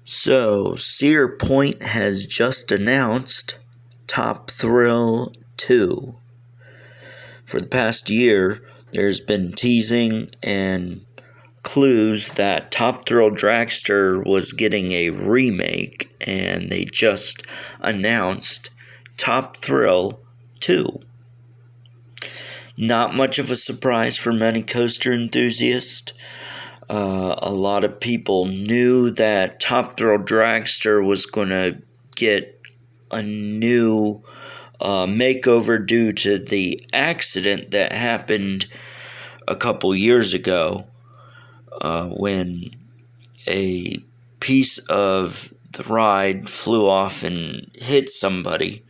So, Cedar Point has just announced Top Thrill 2. For the past year, there's been teasing and clues that Top Thrill Dragster was getting a remake, and they just announced Top Thrill 2. Not much of a surprise for many coaster enthusiasts. A lot of people knew that Top Thrill Dragster was going to get a new makeover due to the accident that happened a couple years ago when a piece of the ride flew off and hit somebody.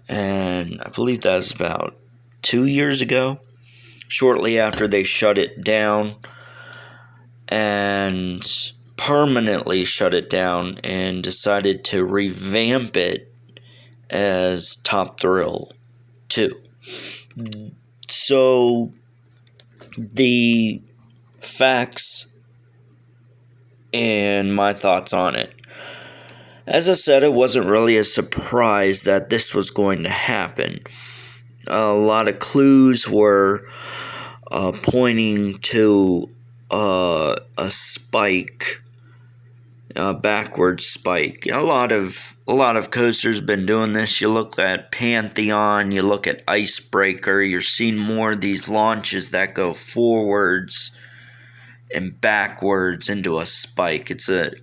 And I believe that was about 2 years ago, shortly after they shut it down and permanently shut it down and decided to revamp it as Top Thrill 2. So, the facts and my thoughts on it. As I said, it wasn't really a surprise that this was going to happen. A lot of clues were pointing to a spike, a backward spike. A lot of coasters been doing this. You look at Pantheon, you look at Icebreaker, you're seeing more of these launches that go forwards and backwards into a spike.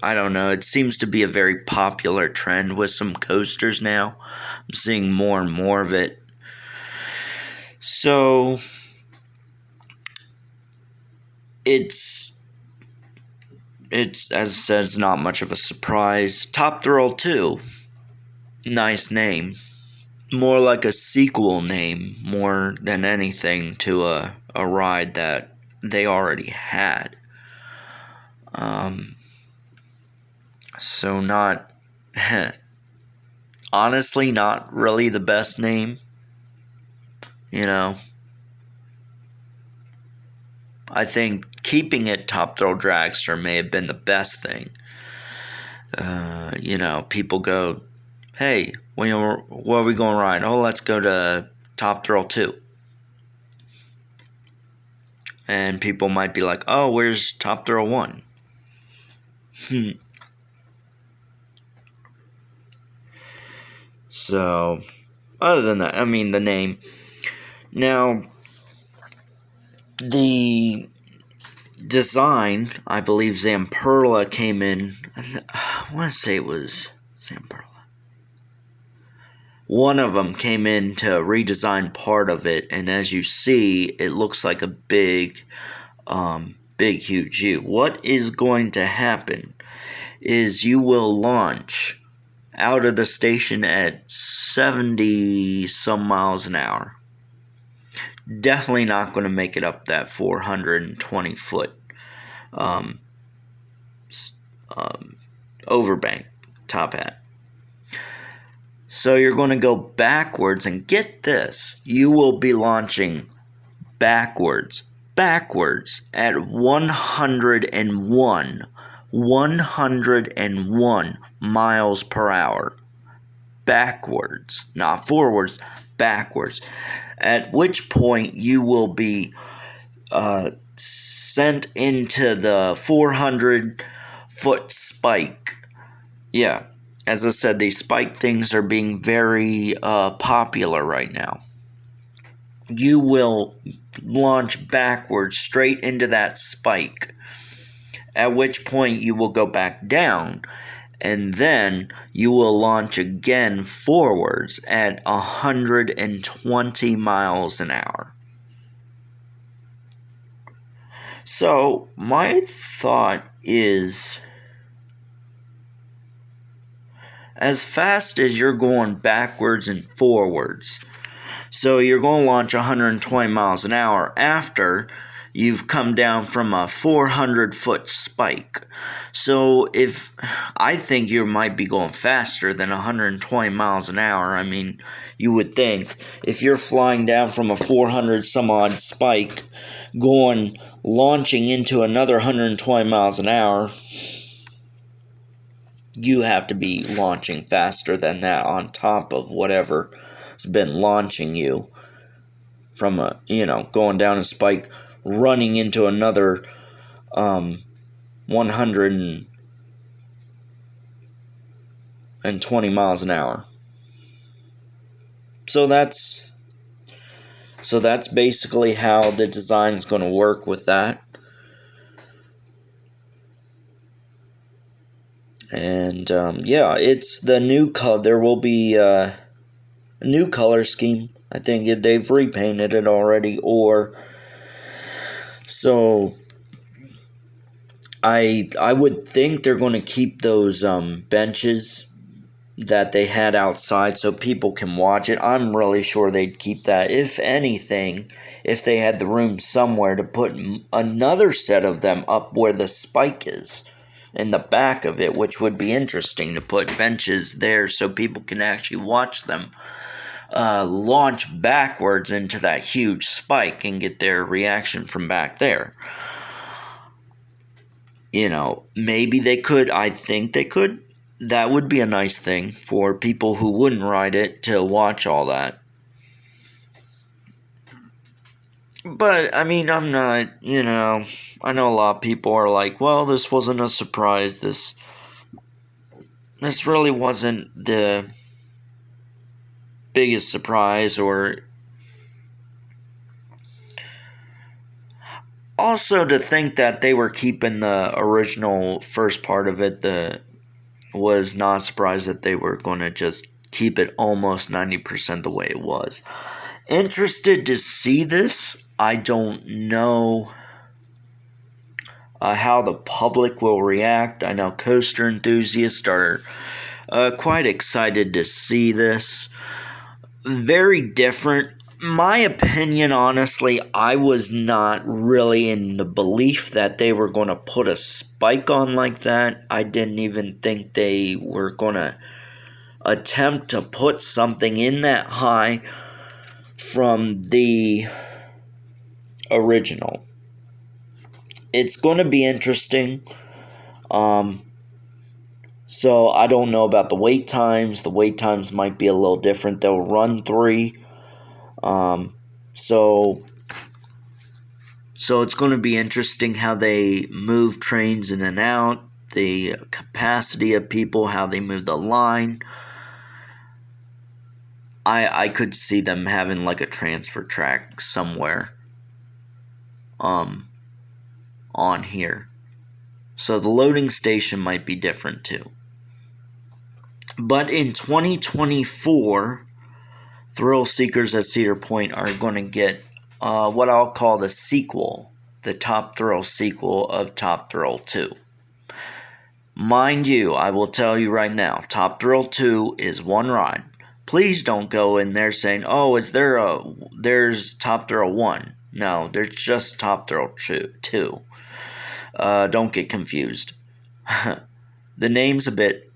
I don't know, it seems to be a very popular trend with some coasters now. I'm seeing more and more of it. So, it's as I said, it's not much of a surprise. Top Thrill 2, nice name. More like a sequel name, more than anything, to a ride that they already had. So not, honestly, not really the best name, you know. I think keeping it Top Thrill Dragster may have been the best thing. People go, hey, where are we going to ride? Oh, let's go to Top Thrill 2. And people might be like, oh, where's Top Thrill 1? So, other than that, I mean, the name. Now, the design, I believe Zamperla came in. I want to say it was Zamperla. One of them came in to redesign part of it, and as you see, it looks like a big, huge U. What is going to happen is you will launch out of the station at 70 some miles an hour. Definitely not going to make it up that 420 foot overbank top hat. So you're going to go backwards, and get this, you will be launching backwards at 101 miles per hour. Backwards, not forwards, backwards. At which point you will be sent into the 400-foot spike. Yeah, as I said, these spike things are being very popular right now. You will launch backwards straight into that spike, at which point you will go back down, and then you will launch again forwards at 120 miles an hour. So, my thought is, as fast as you're going backwards and forwards, so you're going to launch 120 miles an hour after you've come down from a 400-foot spike. So I think you might be going faster than 120 miles an hour. I mean, you would think if you're flying down from a 400 some odd spike, launching into another 120 miles an hour, you have to be launching faster than that on top of whatever's been launching you from going down a spike, running into another 120 miles an hour. So that's basically how the design is going to work with that. And it's the new color. There will be a new color scheme. I think they've repainted it already, so I would think they're going to keep those benches that they had outside so people can watch it. I'm really sure they'd keep that. If anything, if they had the room somewhere to put another set of them up where the spike is in the back of it, which would be interesting to put benches there so people can actually watch them launch backwards into that huge spike and get their reaction from back there. Maybe they could. I think they could. That would be a nice thing for people who wouldn't ride it to watch all that. But, I mean, I'm not, I know a lot of people are like, well, this wasn't a surprise. This really wasn't the biggest surprise, or also to think that they were keeping the original first part of it, was not surprised that they were going to just keep it almost 90% the way it was. Interested to see this. I don't know how the public will react. I know coaster enthusiasts are quite excited to see this. Very different. My opinion, honestly, I was not really in the belief that they were going to put a spike on like that. I didn't even think they were going to attempt to put something in that high from the original. It's going to be interesting. So I don't know about the wait times. The wait times might be a little different. They'll run 3. So it's going to be interesting how they move trains in and out, the capacity of people, how they move the line. I could see them having like a transfer track somewhere on here. So the loading station might be different too. But in 2024, thrill seekers at Cedar Point are going to get what I'll call the sequel, the Top Thrill sequel of Top Thrill 2. Mind you, I will tell you right now, Top Thrill 2 is one ride. Please don't go in there saying, oh, there's Top Thrill 1. No, there's just Top Thrill 2. Don't get confused. The name's a bit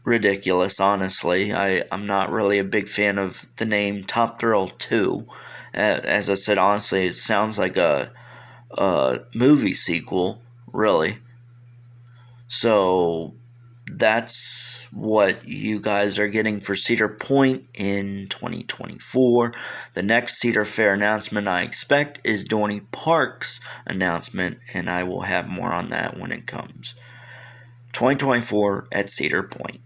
ridiculous, honestly. I'm not really a big fan of the name Top Thrill 2. As I said, honestly, it sounds like a movie sequel, really. So that's what you guys are getting for Cedar Point in 2024. The next Cedar Fair announcement I expect is Dorney Park's announcement, and I will have more on that when it comes. 2024 at Cedar Point.